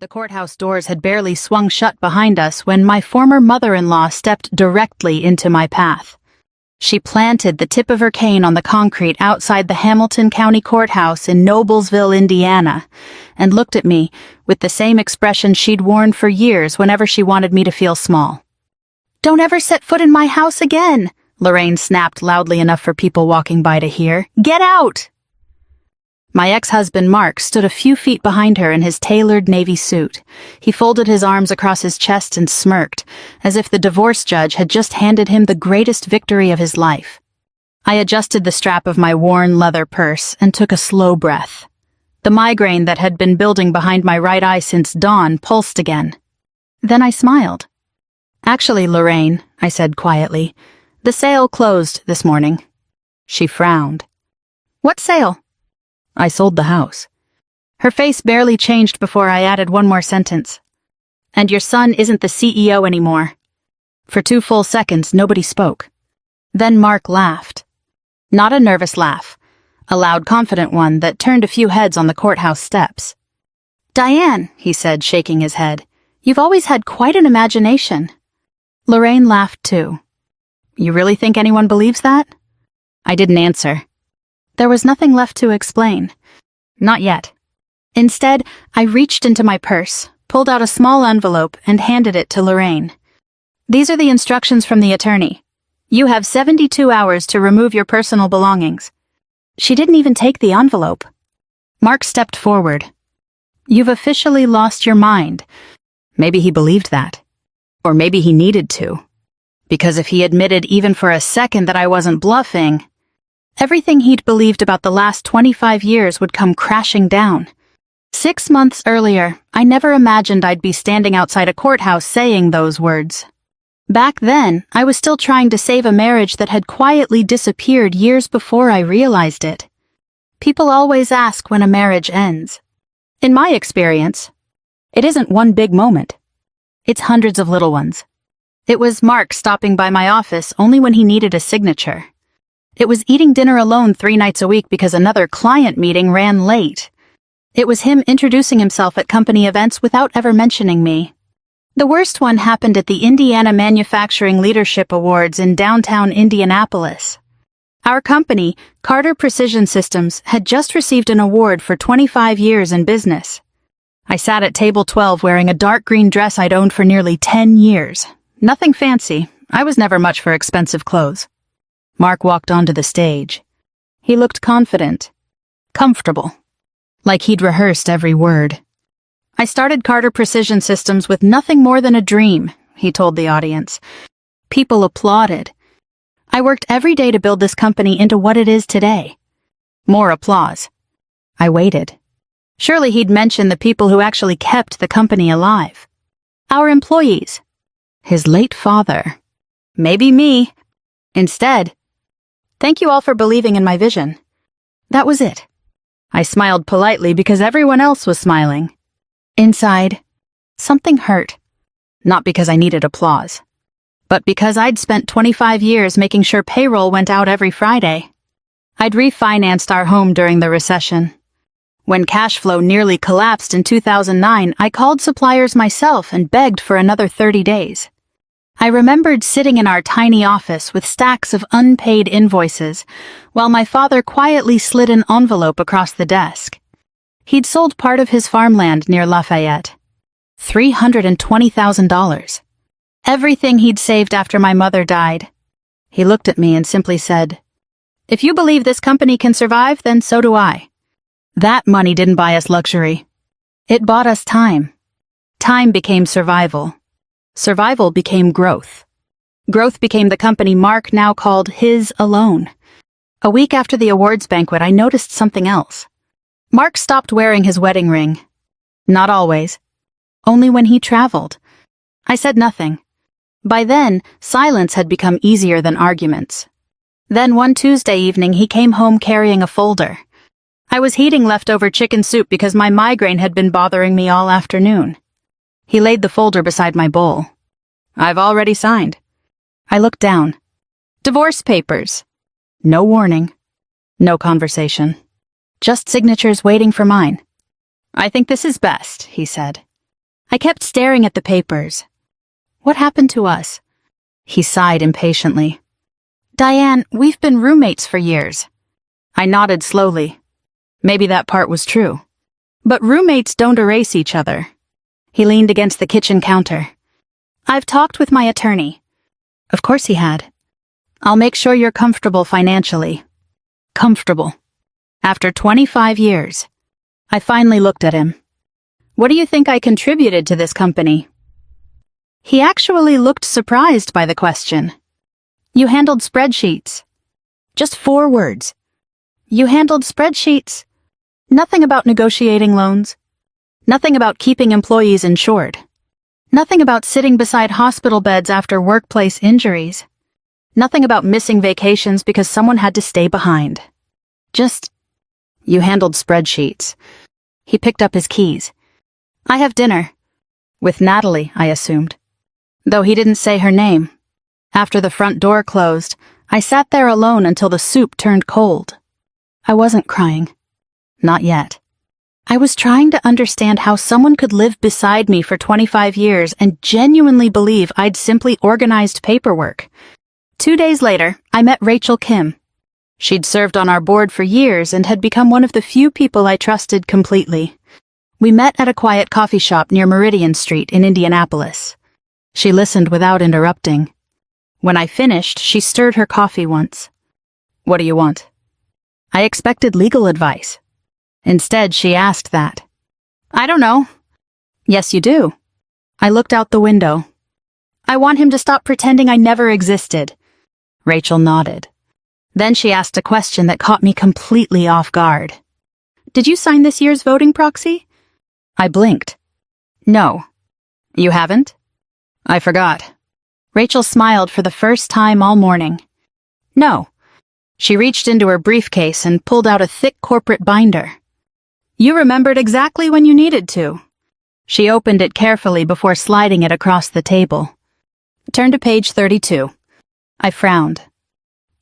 The courthouse doors had barely swung shut behind us when my former mother-in-law stepped directly into my path. She planted the tip of her cane on the concrete outside the Hamilton County Courthouse in Noblesville, Indiana, and looked at me with the same expression she'd worn for years whenever she wanted me to feel small. "Don't ever set foot in my house again," Lorraine snapped loudly enough for people walking by to hear. "Get out!" My ex-husband Mark stood a few feet behind her in his tailored navy suit. He folded his arms across his chest and smirked, as if the divorce judge had just handed him the greatest victory of his life. I adjusted the strap of my worn leather purse and took a slow breath. The migraine that had been building behind my right eye since dawn pulsed again. Then I smiled. "Actually, Lorraine," I said quietly, "the sale closed this morning." She frowned. "What sale?" "I sold the house." Her face barely changed before I added one more sentence. "And your son isn't the CEO anymore." For 2 full seconds, nobody spoke. Then Mark laughed. Not a nervous laugh, a loud, confident one that turned a few heads on the courthouse steps. "Diane," he said, shaking his head, "you've always had quite an imagination." Lorraine laughed too. "You really think anyone believes that?" I didn't answer. There was nothing left to explain. Not yet. Instead, I reached into my purse, pulled out a small envelope, and handed it to Lorraine. "These are the instructions from the attorney. You have 72 hours to remove your personal belongings." She didn't even take the envelope. Mark stepped forward. "You've officially lost your mind." Maybe he believed that. Or maybe he needed to. Because if he admitted even for a second that I wasn't bluffing, everything he'd believed about the last 25 years would come crashing down. 6 months earlier, I never imagined I'd be standing outside a courthouse saying those words. Back then, I was still trying to save a marriage that had quietly disappeared years before I realized it. People always ask when a marriage ends. In my experience, it isn't one big moment. It's hundreds of little ones. It was Mark stopping by my office only when he needed a signature. It was eating dinner alone 3 nights a week because another client meeting ran late. It was him introducing himself at company events without ever mentioning me. The worst one happened at the Indiana Manufacturing Leadership Awards in downtown Indianapolis. Our company, Carter Precision Systems, had just received an award for 25 years in business. I sat at table 12 wearing a dark green dress I'd owned for nearly 10 years. Nothing fancy. I was never much for expensive clothes. Mark walked onto the stage. He looked confident, comfortable, like he'd rehearsed every word. "I started Carter Precision Systems with nothing more than a dream," he told the audience. People applauded. "I worked every day to build this company into what it is today." More applause. I waited. Surely he'd mention the people who actually kept the company alive. Our employees. His late father. Maybe me. Instead, "Thank you all for believing in my vision." That was it. I smiled politely because everyone else was smiling. Inside, something hurt. Not because I needed applause, but because I'd spent 25 years making sure payroll went out every Friday. I'd refinanced our home during the recession. When cash flow nearly collapsed in 2009, I called suppliers myself and begged for another 30 days. I remembered sitting in our tiny office with stacks of unpaid invoices, while my father quietly slid an envelope across the desk. He'd sold part of his farmland near Lafayette. $320,000. Everything he'd saved after my mother died. He looked at me and simply said, "If you believe this company can survive, then so do I." That money didn't buy us luxury. It bought us time. Time became survival. Survival became growth. Growth became the company Mark now called his alone. A week after the awards banquet, I noticed something else. Mark stopped wearing his wedding ring. Not always. Only when he traveled. I said nothing. By then, silence had become easier than arguments. Then one Tuesday evening, he came home carrying a folder. I was heating leftover chicken soup because my migraine had been bothering me all afternoon. He laid the folder beside my bowl. "I've already signed." I looked down. Divorce papers. No warning. No conversation. Just signatures waiting for mine. "I think this is best," he said. I kept staring at the papers. What happened to us? He sighed impatiently. Diane, we've been roommates for years. I nodded slowly. Maybe that part was true. But roommates don't erase each other. He leaned against the kitchen counter. I've talked with my attorney. Of course he had. I'll make sure you're comfortable financially. Comfortable. After 25 years. I finally looked at him. What do you think I contributed to this company? He actually looked surprised by the question. You handled spreadsheets. Just 4 words. You handled spreadsheets. Nothing about negotiating loans. Nothing about keeping employees insured. Nothing about sitting beside hospital beds after workplace injuries. Nothing about missing vacations because someone had to stay behind. Just, you handled spreadsheets. He picked up his keys. I have dinner. With Natalie, I assumed. Though he didn't say her name. After the front door closed, I sat there alone until the soup turned cold. I wasn't crying. Not yet. I was trying to understand how someone could live beside me for 25 years and genuinely believe I'd simply organized paperwork. 2 days later, I met Rachel Kim. She'd served on our board for years and had become one of the few people I trusted completely. We met at a quiet coffee shop near Meridian Street in Indianapolis. She listened without interrupting. When I finished, she stirred her coffee once. What do you want? I expected legal advice. Instead, she asked that. I don't know. Yes, you do. I looked out the window. I want him to stop pretending I never existed. Rachel nodded. Then she asked a question that caught me completely off guard. Did you sign this year's voting proxy? I blinked. No. You haven't? I forgot. Rachel smiled for the first time all morning. No. She reached into her briefcase and pulled out a thick corporate binder. You remembered exactly when you needed to. She opened it carefully before sliding it across the table. Turn to page 32. I frowned.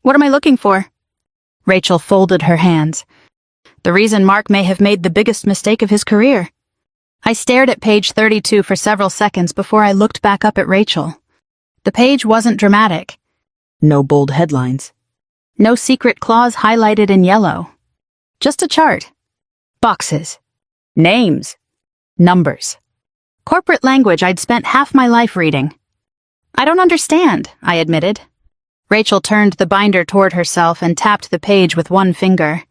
What am I looking for? Rachel folded her hands. The reason Mark may have made the biggest mistake of his career. I stared at page 32 for several seconds before I looked back up at Rachel. The page wasn't dramatic. No bold headlines. No secret clause highlighted in yellow. Just a chart. Boxes. Names. Numbers. Corporate language I'd spent half my life reading. I don't understand, I admitted. Rachel turned the binder toward herself and tapped the page with one finger.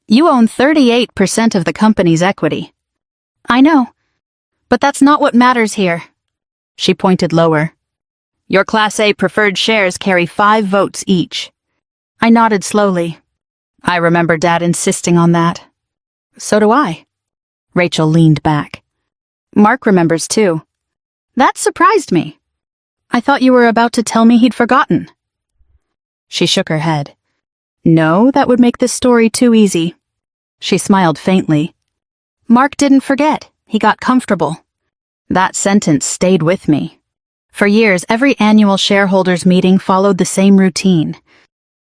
You own 38% of the company's equity. I know. But that's not what matters here. She pointed lower. Your Class A preferred shares carry 5 votes each. I nodded slowly. I remember Dad insisting on that. So do I. Rachel leaned back. Mark remembers too. That surprised me. I thought you were about to tell me he'd forgotten. She shook her head. No, that would make this story too easy. She smiled faintly. Mark didn't forget. He got comfortable. That sentence stayed with me. For years, every annual shareholders meeting followed the same routine.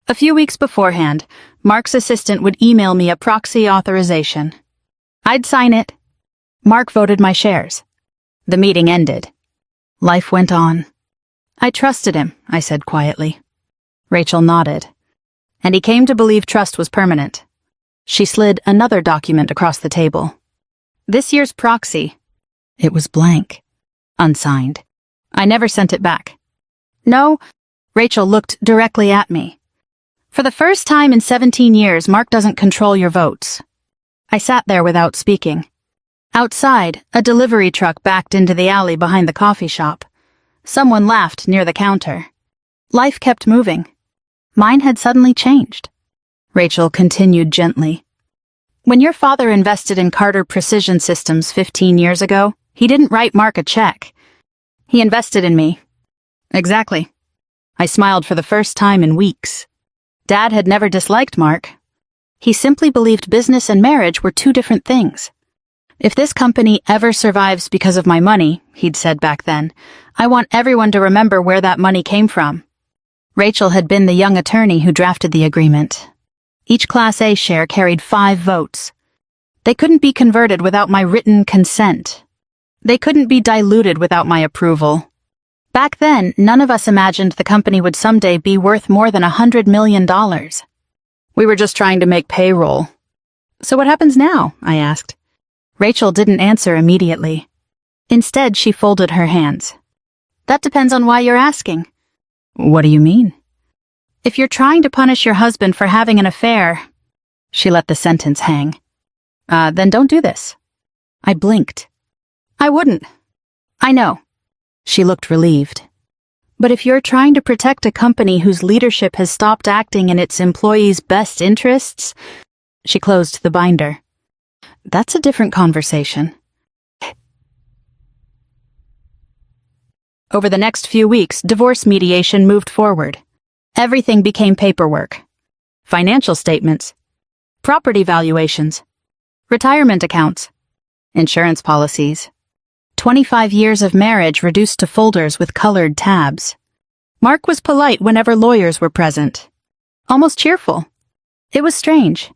A few weeks beforehand, Mark's assistant would email me a proxy authorization. I'd sign it. Mark voted my shares. The meeting ended. Life went on. I trusted him, I said quietly. Rachel nodded. And he came to believe trust was permanent. She slid another document across the table. This year's proxy. It was blank. Unsigned. I never sent it back. No, Rachel looked directly at me. For the first time in 17 years, Mark doesn't control your votes. I sat there without speaking. Outside, a delivery truck backed into the alley behind the coffee shop. Someone laughed near the counter. Life kept moving. Mine had suddenly changed. Rachel continued gently. When your father invested in Carter Precision Systems 15 years ago, he didn't write Mark a check. He invested in me. Exactly. I smiled for the first time in weeks. Dad had never disliked Mark. He simply believed business and marriage were 2 different things. If this company ever survives because of my money, he'd said back then, I want everyone to remember where that money came from. Rachel had been the young attorney who drafted the agreement. Each Class A share carried 5 votes. They couldn't be converted without my written consent. They couldn't be diluted without my approval. Back then, none of us imagined the company would someday be worth more than $100 million. We were just trying to make payroll. So what happens now? I asked. Rachel didn't answer immediately. Instead, she folded her hands. That depends on why you're asking. What do you mean? If you're trying to punish your husband for having an affair... She let the sentence hang. Then don't do this. I blinked. I wouldn't. I know. She looked relieved. But if you're trying to protect a company whose leadership has stopped acting in its employees' best interests... She closed the binder. That's a different conversation. Over the next few weeks, divorce mediation moved forward. Everything became paperwork. Financial statements, property valuations, retirement accounts, insurance policies. 25 years of marriage reduced to folders with colored tabs. Mark was polite whenever lawyers were present. Almost cheerful. It was strange.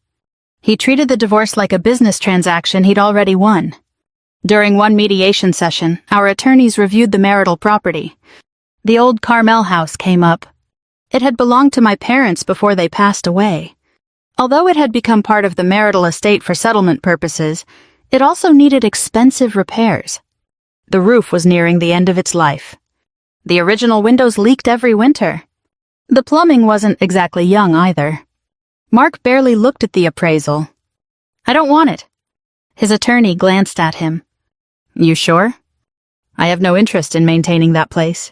He treated the divorce like a business transaction he'd already won. During one mediation session, our attorneys reviewed the marital property. The old Carmel house came up. It had belonged to my parents before they passed away. Although it had become part of the marital estate for settlement purposes, it also needed expensive repairs. The roof was nearing the end of its life. The original windows leaked every winter. The plumbing wasn't exactly young either. Mark barely looked at the appraisal. I don't want it. His attorney glanced at him. You sure? I have no interest in maintaining that place.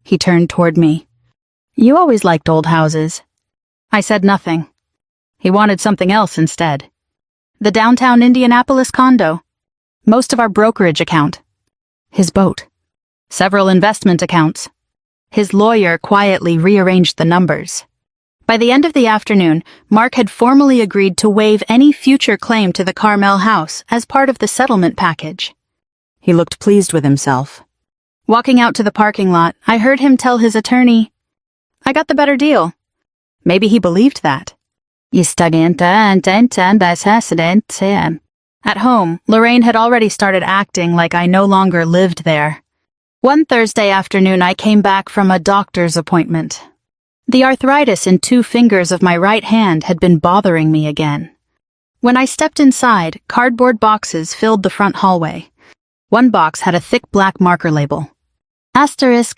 He turned toward me. You always liked old houses. I said nothing. He wanted something else instead. The downtown Indianapolis condo. Most of our brokerage account. His boat. Several investment accounts. His lawyer quietly rearranged the numbers. By the end of the afternoon, Mark had formally agreed to waive any future claim to the Carmel house as part of the settlement package. He looked pleased with himself. Walking out to the parking lot, I heard him tell his attorney, I got the better deal. Maybe he believed that. At home, Lorraine had already started acting like I no longer lived there. One Thursday afternoon, I came back from a doctor's appointment. The arthritis in 2 fingers of my right hand had been bothering me again. When I stepped inside, cardboard boxes filled the front hallway. One box had a thick black marker label. **donate.***.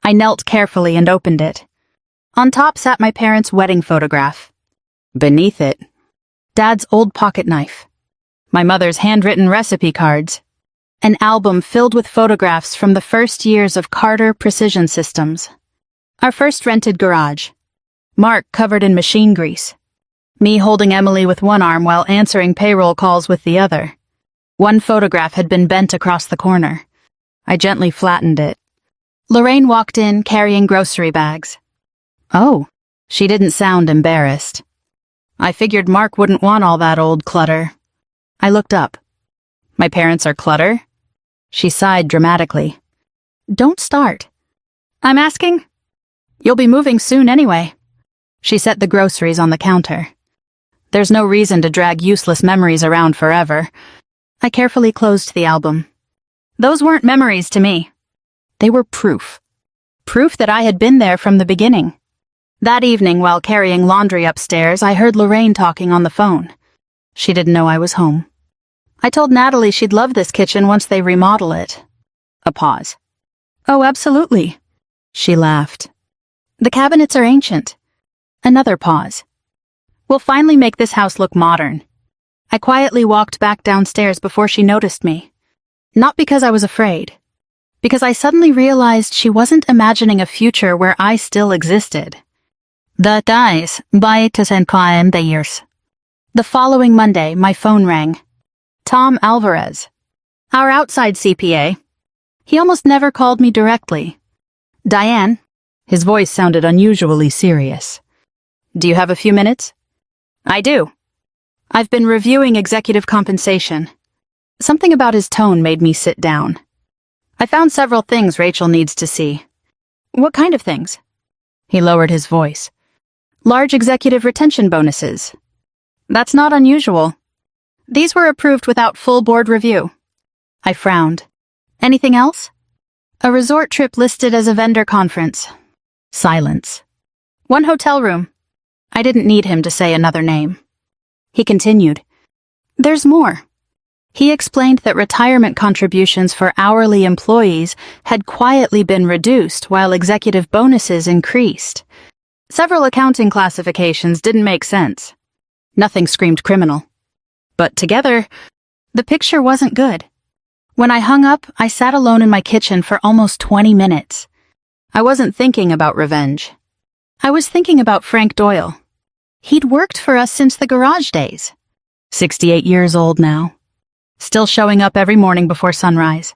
I knelt carefully and opened it. On top sat my parents' wedding photograph. Beneath it, Dad's old pocket knife. My mother's handwritten recipe cards. An album filled with photographs from the first years of Carter Precision Systems. Our first rented garage. Mark covered in machine grease. Me holding Emily with one arm while answering payroll calls with the other. One photograph had been bent across the corner. I gently flattened it. Lorraine walked in carrying grocery bags. Oh, she didn't sound embarrassed. I figured Mark wouldn't want all that old clutter. I looked up. My parents are clutter? She sighed dramatically. Don't start. I'm asking? You'll be moving soon anyway. She set the groceries on the counter. There's no reason to drag useless memories around forever. I carefully closed the album. Those weren't memories to me. They were proof. Proof that I had been there from the beginning. That evening, while carrying laundry upstairs, I heard Lorraine talking on the phone. She didn't know I was home. I told Natalie she'd love this kitchen once they remodel it. A pause. Oh, absolutely. She laughed. The cabinets are ancient. Another pause. We'll finally make this house look modern. I quietly walked back downstairs before she noticed me. Not because I was afraid. Because I suddenly realized she wasn't imagining a future where I still existed. The following Monday, my phone rang. Tom Alvarez. Our outside CPA. He almost never called me directly. Diane. His voice sounded unusually serious. Do you have a few minutes? I do. I've been reviewing executive compensation. Something about his tone made me sit down. I found several things Rachel needs to see. What kind of things? He lowered his voice. Large executive retention bonuses. That's not unusual. These were approved without full board review. I frowned. Anything else? A resort trip listed as a vendor conference. Silence. 1 hotel room. I didn't need him to say another name. He continued. There's more. He explained that retirement contributions for hourly employees had quietly been reduced while executive bonuses increased. Several accounting classifications didn't make sense. Nothing screamed criminal. But together, the picture wasn't good. When I hung up, I sat alone in my kitchen for almost 20 minutes. I wasn't thinking about revenge. I was thinking about Frank Doyle. He'd worked for us since the garage days. 68 years old now. Still showing up every morning before sunrise.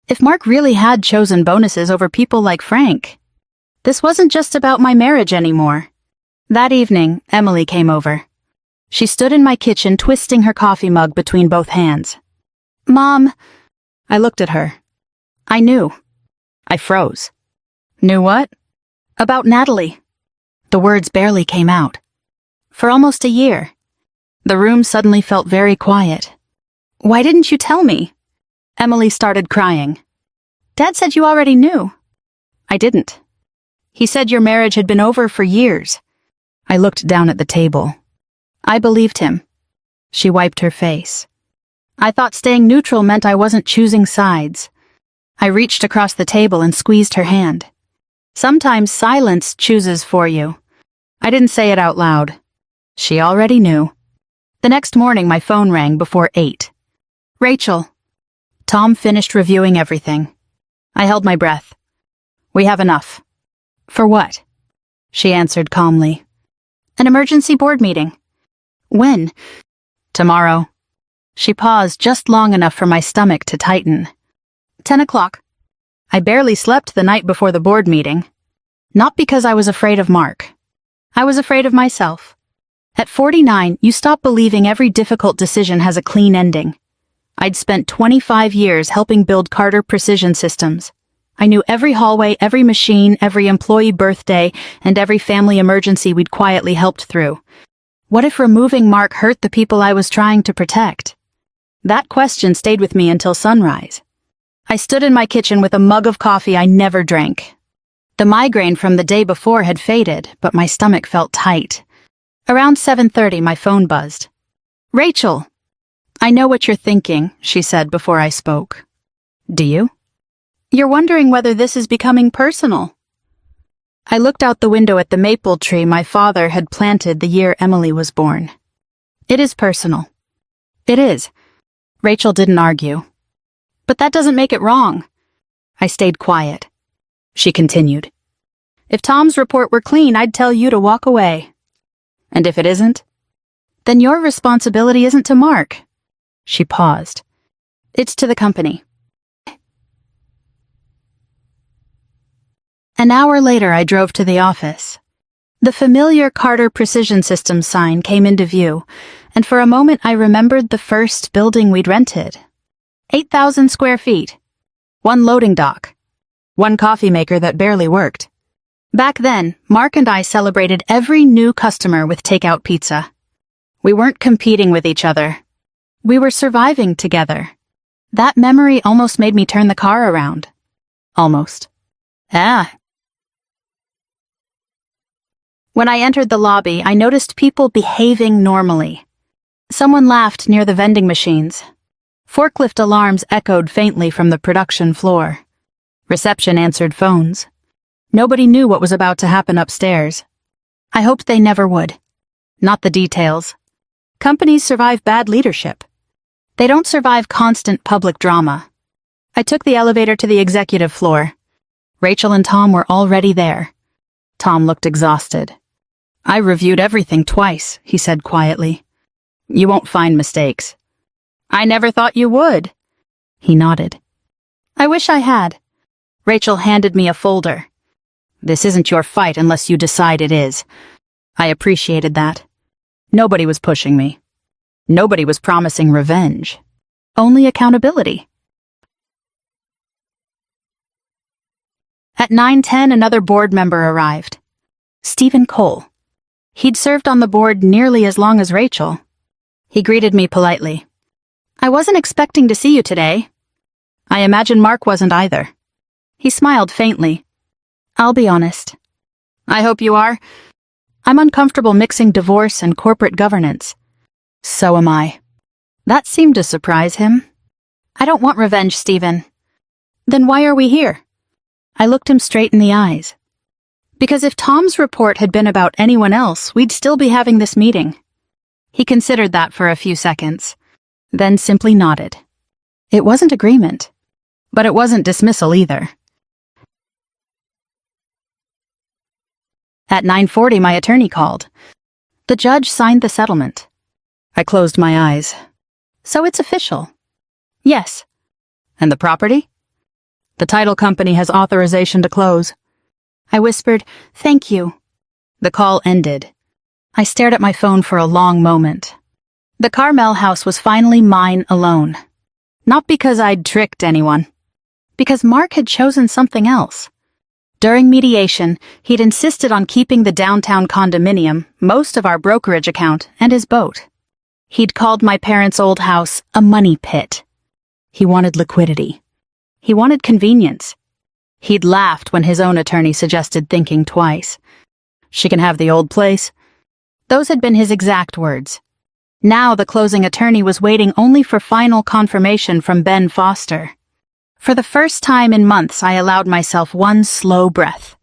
If Mark really had chosen bonuses over people like Frank, this wasn't just about my marriage anymore. That evening, Emily came over. She stood in my kitchen twisting her coffee mug between both hands. Mom, I looked at her. I knew. I froze. Knew what? About Natalie. The words barely came out. For almost a year. The room suddenly felt very quiet. Why didn't you tell me? Emily started crying. Dad said you already knew. I didn't. He said your marriage had been over for years. I looked down at the table. I believed him. She wiped her face. I thought staying neutral meant I wasn't choosing sides. I reached across the table and squeezed her hand. Sometimes silence chooses for you. I didn't say it out loud. She already knew. The next morning my phone rang before 8. Rachel. Tom finished reviewing everything. I held my breath. We have enough. For what? She answered calmly. An emergency board meeting. When? Tomorrow. She paused just long enough for my stomach to tighten. 10 o'clock. I barely slept the night before the board meeting. Not because I was afraid of Mark. I was afraid of myself. At 49, you stop believing every difficult decision has a clean ending. I'd spent 25 years helping build Carter Precision Systems. I knew every hallway, every machine, every employee birthday, and every family emergency we'd quietly helped through. What if removing Mark hurt the people I was trying to protect? That question stayed with me until sunrise. I stood in my kitchen with a mug of coffee I never drank. The migraine from the day before had faded, but my stomach felt tight. Around 7:30, my phone buzzed. Rachel! I know what you're thinking, she said before I spoke. Do you? You're wondering whether this is becoming personal. I looked out the window at the maple tree my father had planted the year Emily was born. It is personal. It is. Rachel didn't argue. But that doesn't make it wrong. I stayed quiet. She continued. If Tom's report were clean, I'd tell you to walk away. And if it isn't? Then your responsibility isn't to Mark. She paused. It's to the company. An hour later, I drove to the office. The familiar Carter Precision Systems sign came into view, and for a moment I remembered the first building we'd rented. 8,000 square feet. 1 loading dock. 1 coffee maker that barely worked. Back then, Mark and I celebrated every new customer with takeout pizza. We weren't competing with each other. We were surviving together. That memory almost made me turn the car around. Almost. When I entered the lobby, I noticed people behaving normally. Someone laughed near the vending machines. Forklift alarms echoed faintly from the production floor. Reception answered phones. Nobody knew what was about to happen upstairs. I hoped they never would. Not the details. Companies survive bad leadership. They don't survive constant public drama. I took the elevator to the executive floor. Rachel and Tom were already there. Tom looked exhausted. I reviewed everything twice, he said quietly. You won't find mistakes. I never thought you would. He nodded. I wish I had. Rachel handed me a folder. This isn't your fight unless you decide it is. I appreciated that. Nobody was pushing me. Nobody was promising revenge. Only accountability. At 9:10, another board member arrived. Stephen Cole. He'd served on the board nearly as long as Rachel. He greeted me politely. I wasn't expecting to see you today. I imagine Mark wasn't either. He smiled faintly. I'll be honest. I hope you are. I'm uncomfortable mixing divorce and corporate governance. So am I. That seemed to surprise him. I don't want revenge, Stephen. Then why are we here? I looked him straight in the eyes. Because if Tom's report had been about anyone else, we'd still be having this meeting. He considered that for a few seconds, then simply nodded. It wasn't agreement, but it wasn't dismissal either. At 9:40, my attorney called. The judge signed the settlement. I closed my eyes. So it's official. Yes. And the property? The title company has authorization to close. I whispered, thank you. The call ended. I stared at my phone for a long moment. The Carmel house was finally mine alone. Not because I'd tricked anyone. Because Mark had chosen something else. During mediation, he'd insisted on keeping the downtown condominium, most of our brokerage account, and his boat. He'd called my parents' old house a money pit. He wanted liquidity. He wanted convenience. He'd laughed when his own attorney suggested thinking twice. She can have the old place. Those had been his exact words. Now the closing attorney was waiting only for final confirmation from Ben Foster. For the first time in months, I allowed myself one slow breath.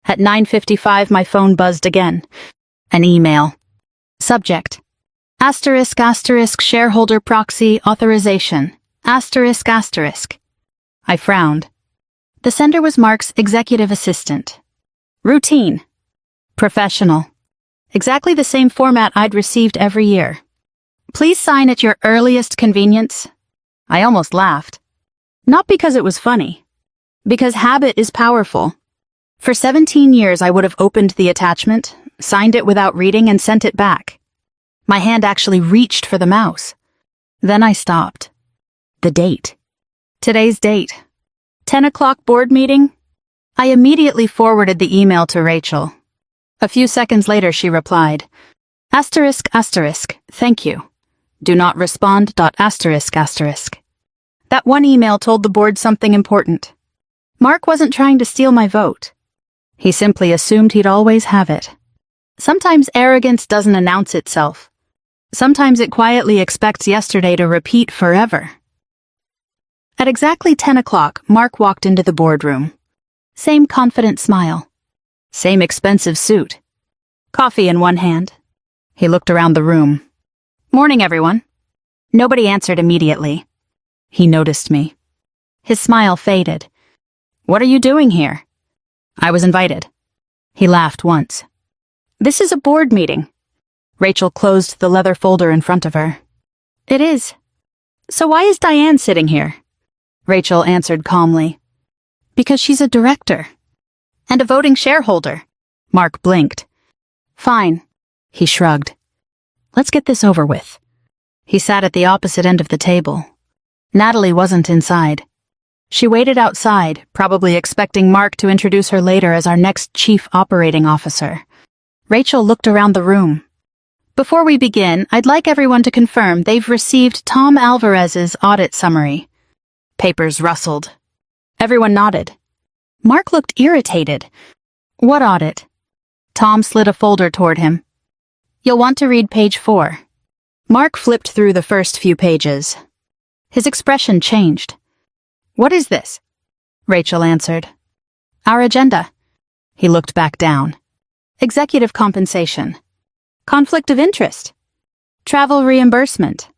At 9:55, my phone buzzed again. An email. Subject: **** shareholder proxy authorization. ****. I frowned. The sender was Mark's executive assistant. Routine. Professional. Exactly the same format I'd received every year. Please sign at your earliest convenience. I almost laughed. Not because it was funny. Because habit is powerful. For 17 years I would have opened the attachment, signed it without reading, and sent it back. My hand actually reached for the mouse. Then I stopped. The date. Today's date. 10 o'clock board meeting? I immediately forwarded the email to Rachel. A few seconds later she replied, ****, thank you. Do not respond. ****. That one email told the board something important. Mark wasn't trying to steal my vote. He simply assumed he'd always have it. Sometimes arrogance doesn't announce itself. Sometimes it quietly expects yesterday to repeat forever. At exactly 10 o'clock, Mark walked into the boardroom. Same confident smile. Same expensive suit. Coffee in one hand. He looked around the room. Morning, everyone. Nobody answered immediately. He noticed me. His smile faded. What are you doing here? I was invited. He laughed once. This is a board meeting. Rachel closed the leather folder in front of her. It is. So why is Diane sitting here? Rachel answered calmly. Because she's a director. And a voting shareholder. Mark blinked. Fine. He shrugged. Let's get this over with. He sat at the opposite end of the table. Natalie wasn't inside. She waited outside, probably expecting Mark to introduce her later as our next chief operating officer. Rachel looked around the room. Before we begin, I'd like everyone to confirm they've received Tom Alvarez's audit summary. Papers rustled. Everyone nodded. Mark looked irritated. What audit? Tom slid a folder toward him. You'll want to read page 4. Mark flipped through the first few pages. His expression changed. What is this? Rachel answered. Our agenda. He looked back down. Executive compensation. Conflict of interest. Travel reimbursement.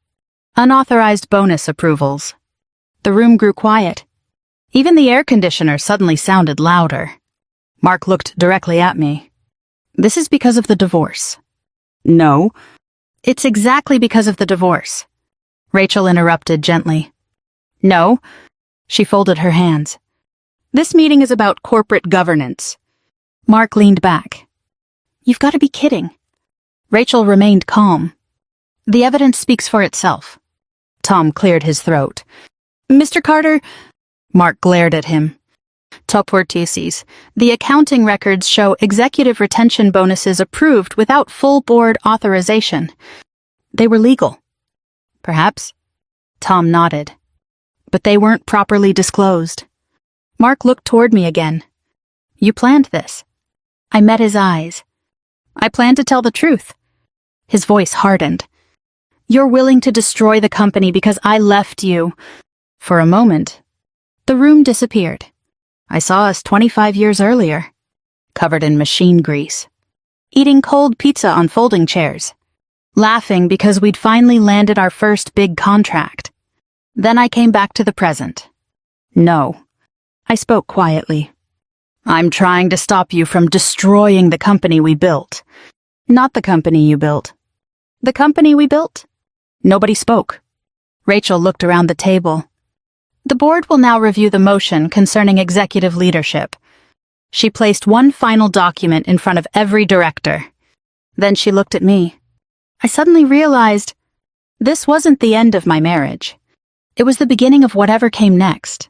Unauthorized bonus approvals. The room grew quiet. Even the air conditioner suddenly sounded louder. Mark looked directly at me. This is because of the divorce. No. It's exactly because of the divorce. Rachel interrupted gently. No. She folded her hands. This meeting is about corporate governance. Mark leaned back. You've got to be kidding. Rachel remained calm. The evidence speaks for itself. Tom cleared his throat. Mr. Carter. Mark glared at him. Top vortices. The accounting records show executive retention bonuses approved without full board authorization. They were legal. Perhaps. Tom nodded. But they weren't properly disclosed. Mark looked toward me again. You planned this. I met his eyes. I planned to tell the truth. His voice hardened. You're willing to destroy the company because I left you. For a moment, the room disappeared. I saw us 25 years earlier, covered in machine grease, eating cold pizza on folding chairs, laughing because we'd finally landed our first big contract. Then I came back to the present. No, I spoke quietly. I'm trying to stop you from destroying the company we built. Not the company you built. The company we built? Nobody spoke. Rachel looked around the table. The board will now review the motion concerning executive leadership. She placed one final document in front of every director. Then she looked at me. I suddenly realized this wasn't the end of my marriage. It was the beginning of whatever came next.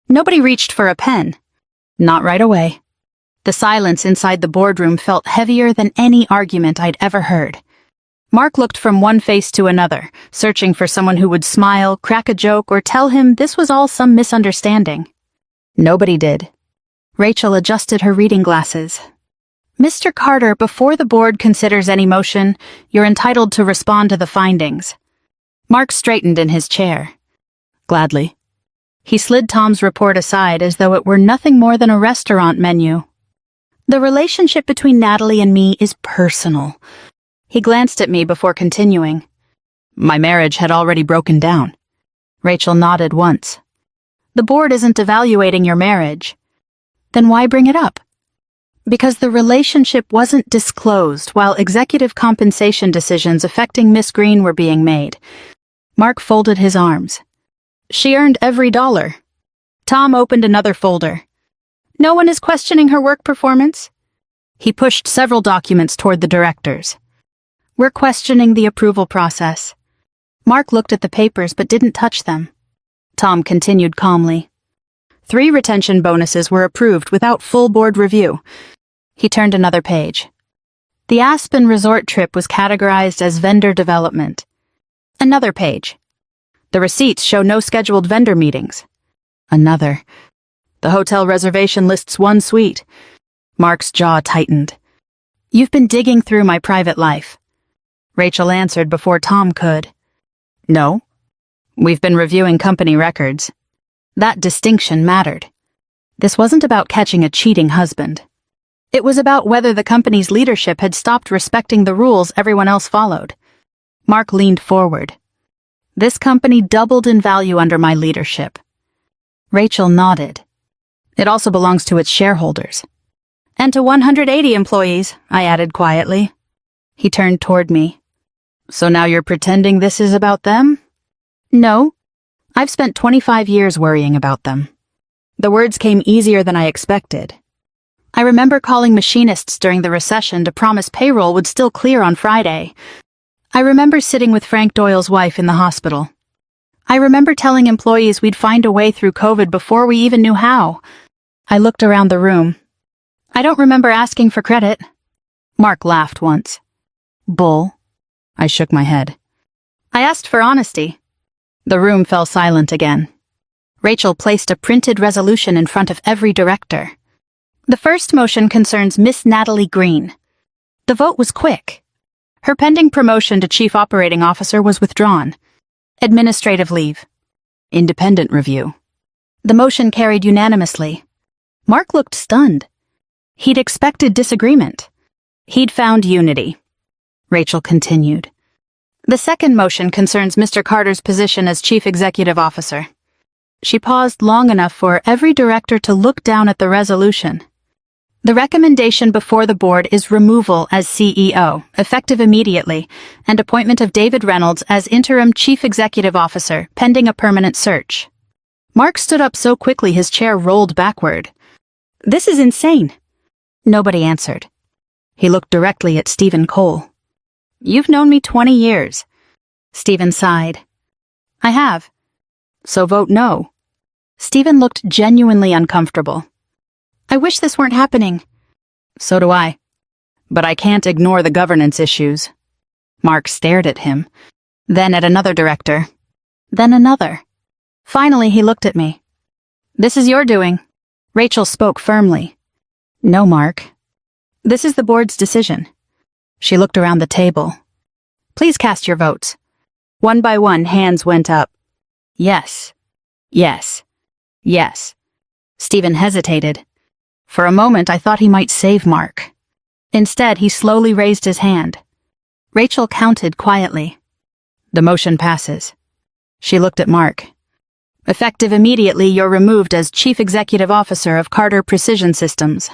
Nobody reached for a pen. Not right away. The silence inside the boardroom felt heavier than any argument I'd ever heard. Mark looked from one face to another, searching for someone who would smile, crack a joke, or tell him this was all some misunderstanding. Nobody did. Rachel adjusted her reading glasses. Mr. Carter, before the board considers any motion, you're entitled to respond to the findings. Mark straightened in his chair. Gladly. He slid Tom's report aside as though it were nothing more than a restaurant menu. The relationship between Natalie and me is personal. He glanced at me before continuing. My marriage had already broken down. Rachel nodded once. The board isn't evaluating your marriage. Then why bring it up? Because the relationship wasn't disclosed while executive compensation decisions affecting Miss Green were being made. Mark folded his arms. She earned every dollar. Tom opened another folder. No one is questioning her work performance? He pushed several documents toward the directors. We're questioning the approval process. Mark looked at the papers but didn't touch them. Tom continued calmly. 3 retention bonuses were approved without full board review. He turned another page. The Aspen resort trip was categorized as vendor development. Another page. The receipts show no scheduled vendor meetings. Another. The hotel reservation lists 1 suite. Mark's jaw tightened. You've been digging through my private life. Rachel answered before Tom could. No. We've been reviewing company records. That distinction mattered. This wasn't about catching a cheating husband. It was about whether the company's leadership had stopped respecting the rules everyone else followed. Mark leaned forward. This company doubled in value under my leadership. Rachel nodded. It also belongs to its shareholders. And to 180 employees, I added quietly. He turned toward me. So now you're pretending this is about them? No. I've spent 25 years worrying about them. The words came easier than I expected. I remember calling machinists during the recession to promise payroll would still clear on Friday. I remember sitting with Frank Doyle's wife in the hospital. I remember telling employees we'd find a way through COVID before we even knew how. I looked around the room. I don't remember asking for credit. Mark laughed once. Bull. I shook my head. I asked for honesty. The room fell silent again. Rachel placed a printed resolution in front of every director. The first motion concerns Miss Natalie Green. The vote was quick. Her pending promotion to Chief Operating Officer was withdrawn. Administrative leave. Independent review. The motion carried unanimously. Mark looked stunned. He'd expected disagreement. He'd found unity. Rachel continued. The second motion concerns Mr. Carter's position as Chief Executive Officer. She paused long enough for every director to look down at the resolution. The recommendation before the board is removal as CEO, effective immediately, and appointment of David Reynolds as interim Chief Executive Officer, pending a permanent search. Mark stood up so quickly his chair rolled backward. This is insane. Nobody answered. He looked directly at Stephen Cole. You've known me 20 years. Stephen sighed. I have. So vote no. Stephen looked genuinely uncomfortable. I wish this weren't happening. So do I. But I can't ignore the governance issues. Mark stared at him, then at another director, then another. Finally, he looked at me. This is your doing. Rachel spoke firmly. No, Mark. This is the board's decision. She looked around the table. Please cast your votes. One by one, hands went up. Yes. Yes. Yes. Stephen hesitated. For a moment, I thought he might save Mark. Instead, he slowly raised his hand. Rachel counted quietly. The motion passes. She looked at Mark. Effective immediately, you're removed as Chief Executive Officer of Carter Precision Systems.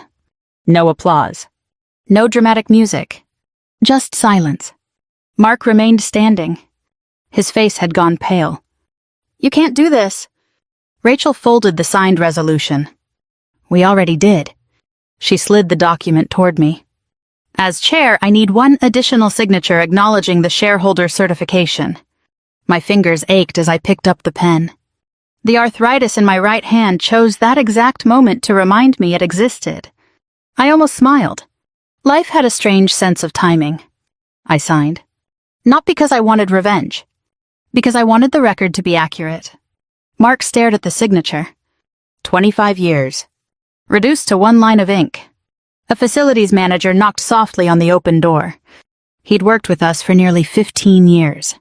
No applause. No dramatic music. Just silence. Mark remained standing. His face had gone pale. You can't do this. Rachel folded the signed resolution. We already did. She slid the document toward me. As chair, I need one additional signature acknowledging the shareholder certification. My fingers ached as I picked up the pen. The arthritis in my right hand chose that exact moment to remind me it existed. I almost smiled. Life had a strange sense of timing. I signed. Not because I wanted revenge. Because I wanted the record to be accurate. Mark stared at the signature. 25 years. Reduced to one line of ink. A facilities manager knocked softly on the open door. He'd worked with us for nearly 15 years.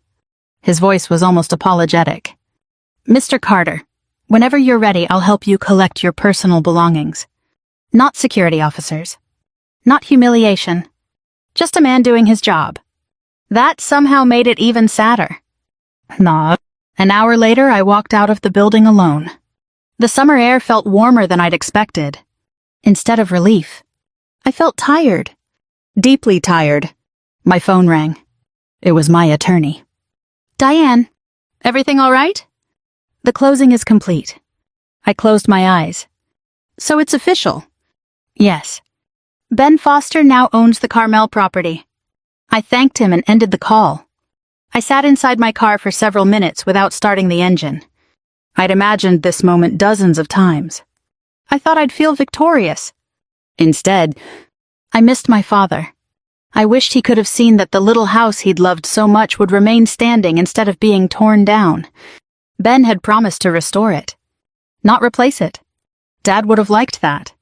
His voice was almost apologetic. Mr. Carter, whenever you're ready, I'll help you collect your personal belongings. Not security officers. Not humiliation. Just a man doing his job. That somehow made it even sadder. Nah. An hour later, I walked out of the building alone. The summer air felt warmer than I'd expected. Instead of relief, I felt tired. Deeply tired. My phone rang. It was my attorney. Diane, everything all right? The closing is complete. I closed my eyes. So it's official. Yes. Ben Foster now owns the Carmel property. I thanked him and ended the call. I sat inside my car for several minutes without starting the engine. I'd imagined this moment dozens of times. I thought I'd feel victorious. Instead, I missed my father. I wished he could have seen that the little house he'd loved so much would remain standing instead of being torn down. Ben had promised to restore it, not replace it. Dad would have liked that.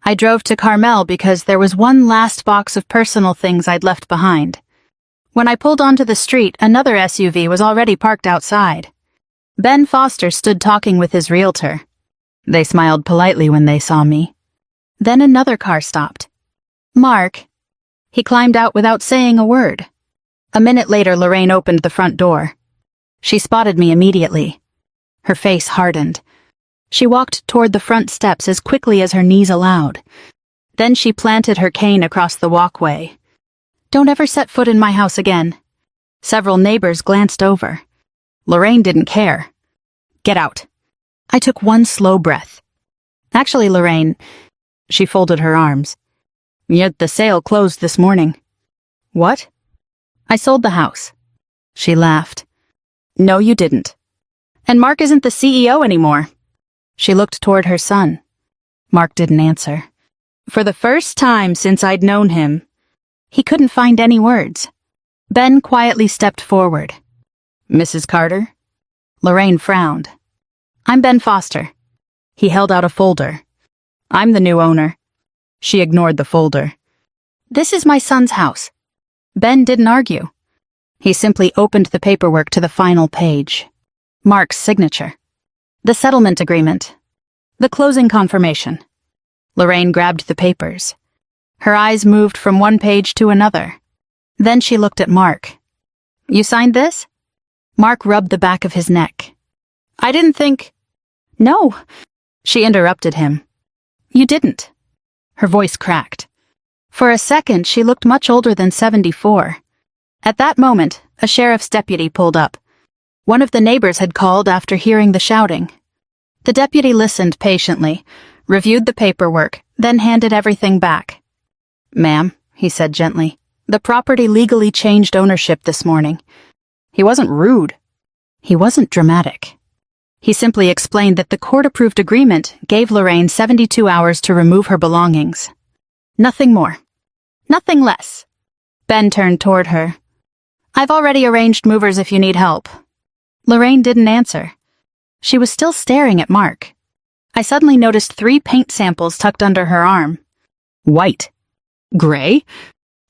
I drove to Carmel because there was one last box of personal things I'd left behind. When I pulled onto the street, another SUV was already parked outside. Ben Foster stood talking with his realtor. They smiled politely when they saw me. Then another car stopped. Mark. He climbed out without saying a word. A minute later, Lorraine opened the front door. She spotted me immediately. Her face hardened. She walked toward the front steps as quickly as her knees allowed. Then she planted her cane across the walkway. Don't ever set foot in my house again. Several neighbors glanced over. Lorraine didn't care. Get out. I took one slow breath. Actually, Lorraine, she folded her arms. Yet the sale closed this morning. What? I sold the house. She laughed. No, you didn't. And Mark isn't the CEO anymore. She looked toward her son. Mark didn't answer. For the first time since I'd known him, he couldn't find any words. Ben quietly stepped forward. Mrs. Carter? Lorraine frowned. I'm Ben Foster. He held out a folder. I'm the new owner. She ignored the folder. This is my son's house. Ben didn't argue. He simply opened the paperwork to the final page. Mark's signature. The settlement agreement. The closing confirmation. Lorraine grabbed the papers. Her eyes moved from one page to another. Then she looked at Mark. You signed this? Mark rubbed the back of his neck. I didn't think... No. She interrupted him. You didn't. Her voice cracked. For a second, she looked much older than 74. At that moment, a sheriff's deputy pulled up. One of the neighbors had called after hearing the shouting. The deputy listened patiently, reviewed the paperwork, then handed everything back. Ma'am, he said gently, the property legally changed ownership this morning. He wasn't rude. He wasn't dramatic. He simply explained that the court-approved agreement gave Lorraine 72 hours to remove her belongings. Nothing more. Nothing less. Ben turned toward her. I've already arranged movers if you need help. Lorraine didn't answer. She was still staring at Mark. I suddenly noticed 3 paint samples tucked under her arm. White. Gray.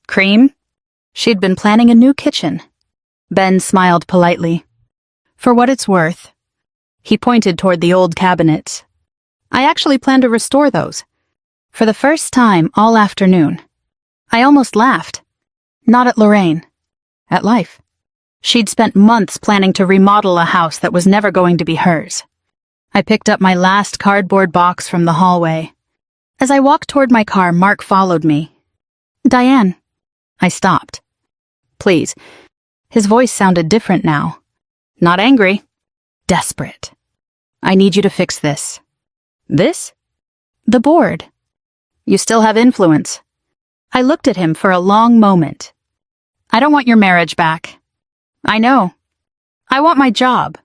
Cream. She'd been planning a new kitchen. Ben smiled politely. For what it's worth. He pointed toward the old cabinets. I actually plan to restore those. For the first time all afternoon. I almost laughed. Not at Lorraine. At life. She'd spent months planning to remodel a house that was never going to be hers. I picked up my last cardboard box from the hallway. As I walked toward my car, Mark followed me. Diane. I stopped. Please. His voice sounded different now. Not angry. Desperate. I need you to fix this. This? The board. You still have influence. I looked at him for a long moment. I don't want your marriage back. I know. I want my job.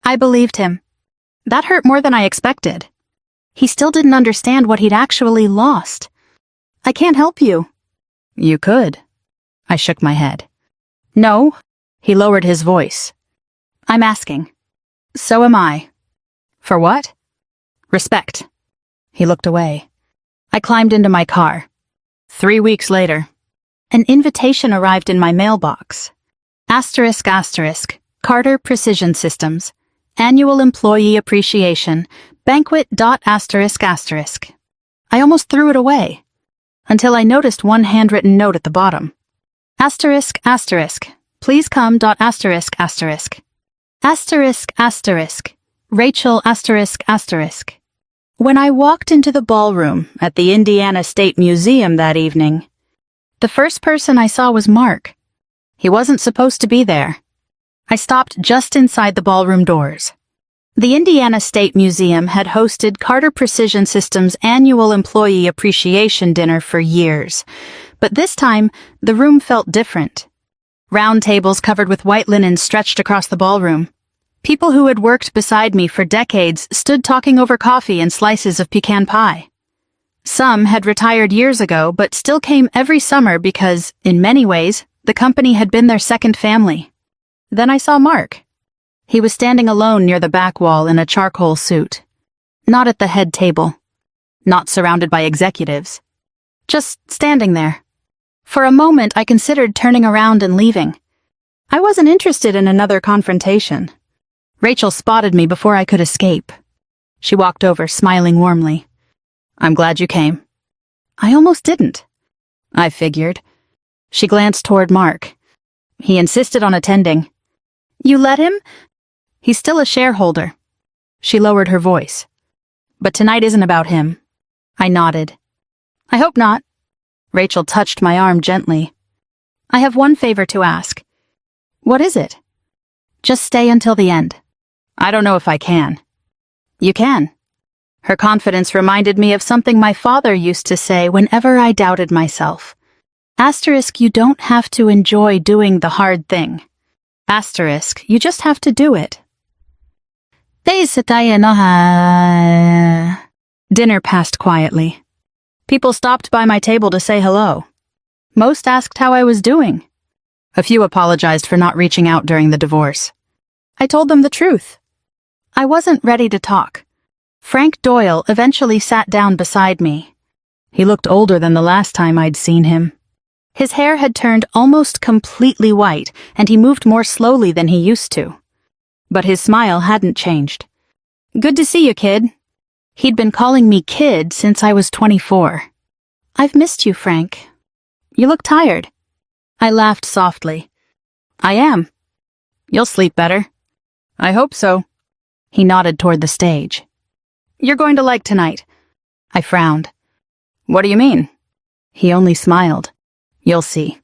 I believed him. That hurt more than I expected. He still didn't understand what he'd actually lost. I can't help you. You could. I shook my head. No. He lowered his voice. I'm asking. So am I. For what? Respect. He looked away. I climbed into my car. 3 weeks later, an invitation arrived in my mailbox. Asterisk asterisk, Carter Precision Systems, Annual Employee Appreciation, Banquet. Asterisk asterisk. I almost threw it away, until I noticed one handwritten note at the bottom. Asterisk asterisk, please come. Asterisk asterisk. Asterisk asterisk, Rachel asterisk asterisk. When I walked into the ballroom at the Indiana State Museum that evening, the first person I saw was Mark. He wasn't supposed to be there. I stopped just inside the ballroom doors. The Indiana State Museum had hosted Carter Precision Systems' annual employee appreciation dinner for years, but this time the room felt different. Round tables covered with white linen stretched across the ballroom. People who had worked beside me for decades stood talking over coffee and slices of pecan pie. Some had retired years ago but still came every summer because, in many ways, the company had been their second family. Then I saw Mark. He was standing alone near the back wall in a charcoal suit. Not at the head table. Not surrounded by executives. Just standing there. For a moment I considered turning around and leaving. I wasn't interested in another confrontation. Rachel spotted me before I could escape. She walked over, smiling warmly. I'm glad you came. I almost didn't. I figured. She glanced toward Mark. He insisted on attending. You let him? He's still a shareholder. She lowered her voice. But tonight isn't about him. I nodded. I hope not. Rachel touched my arm gently. I have one favor to ask. What is it? Just stay until the end. I don't know if I can. You can. Her confidence reminded me of something my father used to say whenever I doubted myself. Asterisk, you don't have to enjoy doing the hard thing. Asterisk, you just have to do it. Dinner passed quietly. People stopped by my table to say hello. Most asked how I was doing. A few apologized for not reaching out during the divorce. I told them the truth. I wasn't ready to talk. Frank Doyle eventually sat down beside me. He looked older than the last time I'd seen him. His hair had turned almost completely white, and he moved more slowly than he used to. But his smile hadn't changed. Good to see you, kid. He'd been calling me kid since I was 24. I've missed you, Frank. You look tired. I laughed softly. I am. You'll sleep better. I hope so. He nodded toward the stage. You're going to like tonight. I frowned. What do you mean? He only smiled. You'll see.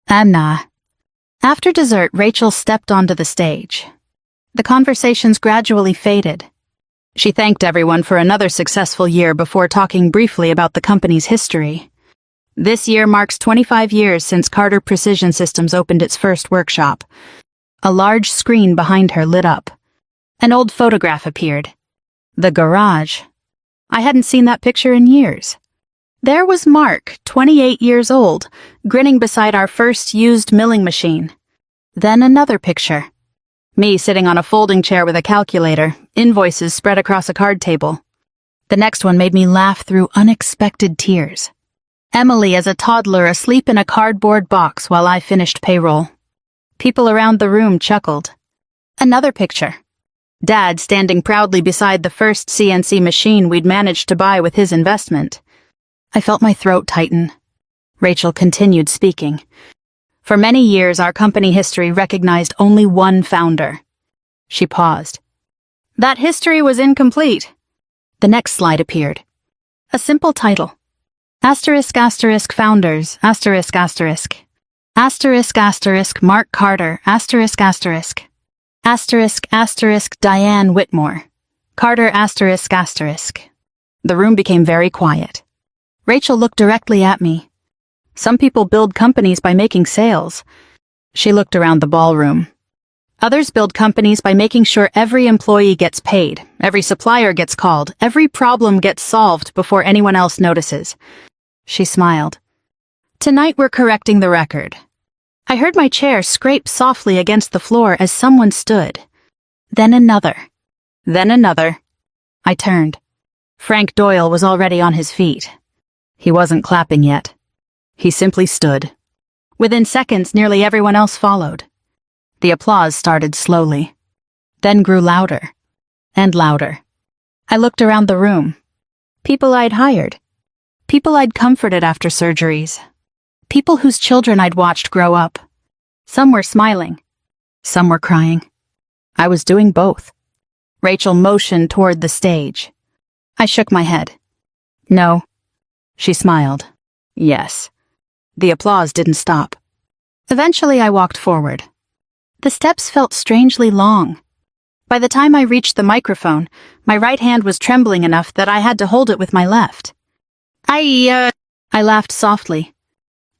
Anna. After dessert, Rachel stepped onto the stage. The conversations gradually faded. She thanked everyone for another successful year before talking briefly about the company's history. This year marks 25 years since Carter Precision Systems opened its first workshop. A large screen behind her lit up. An old photograph appeared. The garage. I hadn't seen that picture in years. There was Mark, 28 years old, grinning beside our first used milling machine. Then another picture. Me sitting on a folding chair with a calculator, invoices spread across a card table. The next one made me laugh through unexpected tears. Emily as a toddler asleep in a cardboard box while I finished payroll. People around the room chuckled. Another picture. Dad standing proudly beside the first CNC machine we'd managed to buy with his investment. I felt my throat tighten. Rachel continued speaking. For many years, our company history recognized only one founder. She paused. That history was incomplete. The next slide appeared. A simple title. Asterisk asterisk founders, asterisk asterisk. Asterisk asterisk Mark Carter, asterisk asterisk. Asterisk asterisk Diane Whitmore. Carter asterisk asterisk. The room became very quiet. Rachel looked directly at me. Some people build companies by making sales. She looked around the ballroom. Others build companies by making sure every employee gets paid, every supplier gets called, every problem gets solved before anyone else notices. She smiled. Tonight we're correcting the record. I heard my chair scrape softly against the floor as someone stood. Then another. Then another. I turned. Frank Doyle was already on his feet. He wasn't clapping yet. He simply stood. Within seconds, nearly everyone else followed. The applause started slowly, then grew louder and louder. I looked around the room. People I'd hired. People I'd comforted after surgeries. People whose children I'd watched grow up. Some were smiling. Some were crying. I was doing both. Rachel motioned toward the stage. I shook my head. No. She smiled. Yes. The applause didn't stop. Eventually I walked forward. The steps felt strangely long. By the time I reached the microphone, my right hand was trembling enough that I had to hold it with my left. I laughed softly.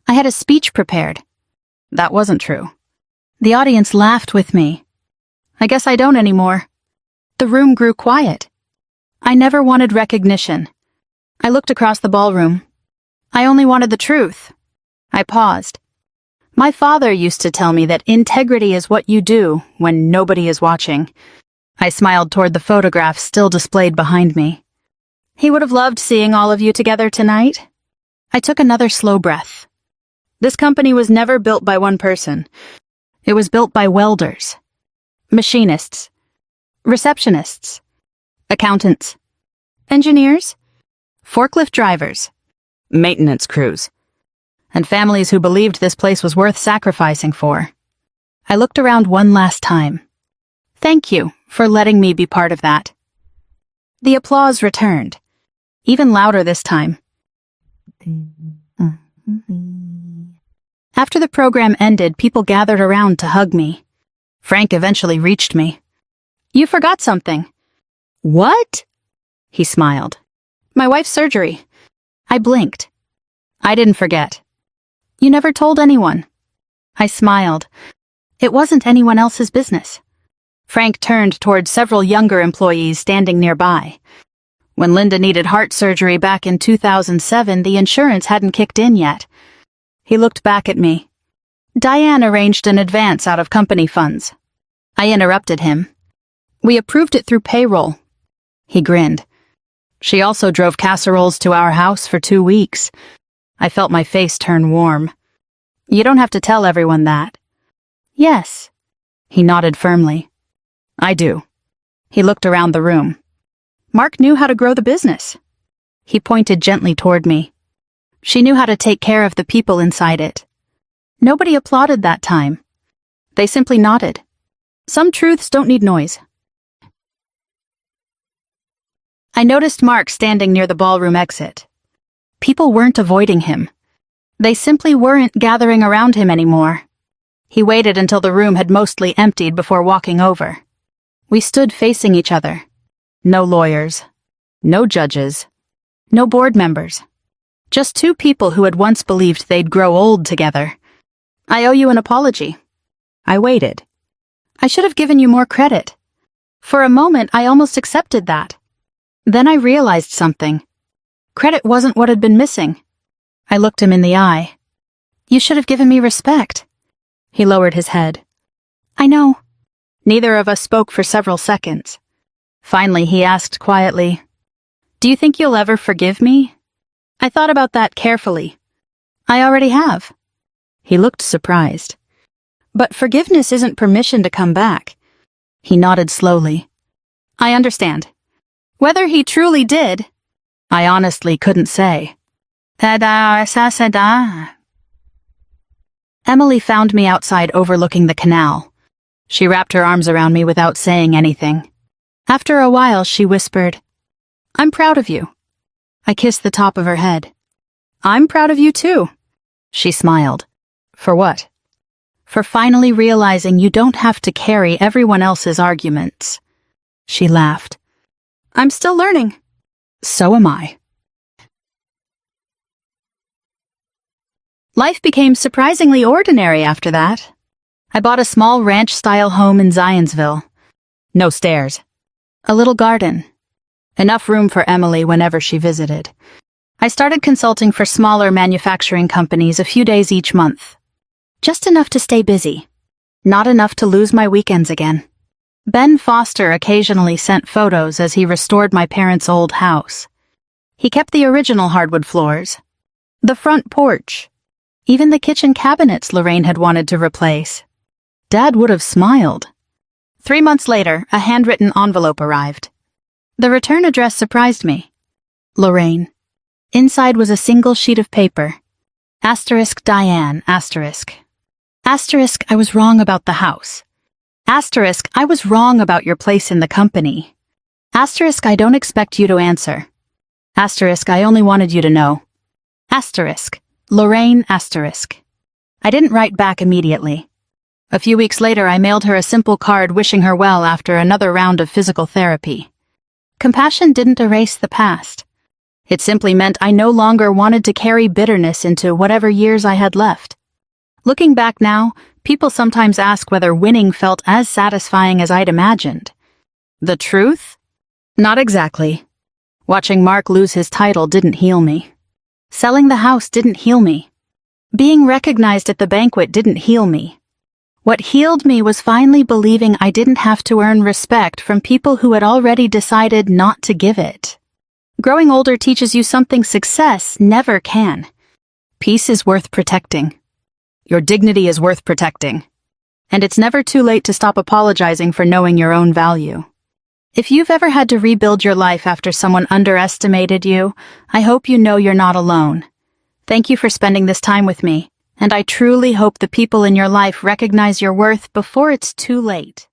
I had a speech prepared. That wasn't true. The audience laughed with me. I guess I don't anymore. The room grew quiet. I never wanted recognition. I looked across the ballroom. I only wanted the truth. I paused. My father used to tell me that integrity is what you do when nobody is watching. I smiled toward the photograph still displayed behind me. He would have loved seeing all of you together tonight. I took another slow breath. This company was never built by one person. It was built by welders, machinists, receptionists, accountants, engineers, forklift drivers, maintenance crews, and families who believed this place was worth sacrificing for. I looked around one last time. Thank you for letting me be part of that. The applause returned, even louder this time. After the program ended, people gathered around to hug me. Frank eventually reached me. You forgot something. What? He smiled. My wife's surgery. I blinked. I didn't forget. You never told anyone. I smiled. It wasn't anyone else's business. Frank turned toward several younger employees standing nearby. When Linda needed heart surgery back in 2007, the insurance hadn't kicked in yet. He looked back at me. Diane arranged an advance out of company funds. I interrupted him. We approved it through payroll. He grinned. She also drove casseroles to our house for 2 weeks. I felt my face turn warm. You don't have to tell everyone that. Yes. He nodded firmly. I do. He looked around the room. Mark knew how to grow the business. He pointed gently toward me. She knew how to take care of the people inside it. Nobody applauded that time. They simply nodded. Some truths don't need noise. I noticed Mark standing near the ballroom exit. People weren't avoiding him. They simply weren't gathering around him anymore. He waited until the room had mostly emptied before walking over. We stood facing each other. No lawyers. No judges. No board members. Just two people who had once believed they'd grow old together. I owe you an apology. I waited. I should have given you more credit. For a moment, I almost accepted that. Then I realized something. Credit wasn't what had been missing. I looked him in the eye. You should have given me respect. He lowered his head. I know. Neither of us spoke for several seconds. Finally, he asked quietly, Do you think you'll ever forgive me? I thought about that carefully. I already have. He looked surprised. But forgiveness isn't permission to come back. He nodded slowly. I understand. Whether he truly did, I honestly couldn't say. Emily found me outside overlooking the canal. She wrapped her arms around me without saying anything. After a while, she whispered, I'm proud of you. I kissed the top of her head. I'm proud of you too. She smiled. For what? For finally realizing you don't have to carry everyone else's arguments. She laughed. I'm still learning. So am I. Life became surprisingly ordinary after that. I bought a small ranch-style home in Zionsville. No stairs. A little garden. Enough room for Emily whenever she visited. I started consulting for smaller manufacturing companies a few days each month. Just enough to stay busy. Not enough to lose my weekends again. Ben Foster occasionally sent photos as he restored my parents' old house. He kept the original hardwood floors. The front porch. Even the kitchen cabinets Lorraine had wanted to replace. Dad would have smiled. 3 months later, a handwritten envelope arrived. The return address surprised me. Lorraine. Inside was a single sheet of paper. Asterisk Diane, asterisk. Asterisk, I was wrong about the house. Asterisk, I was wrong about your place in the company. Asterisk, I don't expect you to answer. Asterisk, I only wanted you to know. Asterisk, Lorraine, asterisk. I didn't write back immediately. A few weeks later, I mailed her a simple card wishing her well after another round of physical therapy. Compassion didn't erase the past. It simply meant I no longer wanted to carry bitterness into whatever years I had left. Looking back now, people sometimes ask whether winning felt as satisfying as I'd imagined. The truth? Not exactly. Watching Mark lose his title didn't heal me. Selling the house didn't heal me. Being recognized at the banquet didn't heal me. What healed me was finally believing I didn't have to earn respect from people who had already decided not to give it. Growing older teaches you something success never can. Peace is worth protecting. Your dignity is worth protecting. And it's never too late to stop apologizing for knowing your own value. If you've ever had to rebuild your life after someone underestimated you, I hope you know you're not alone. Thank you for spending this time with me, and I truly hope the people in your life recognize your worth before it's too late.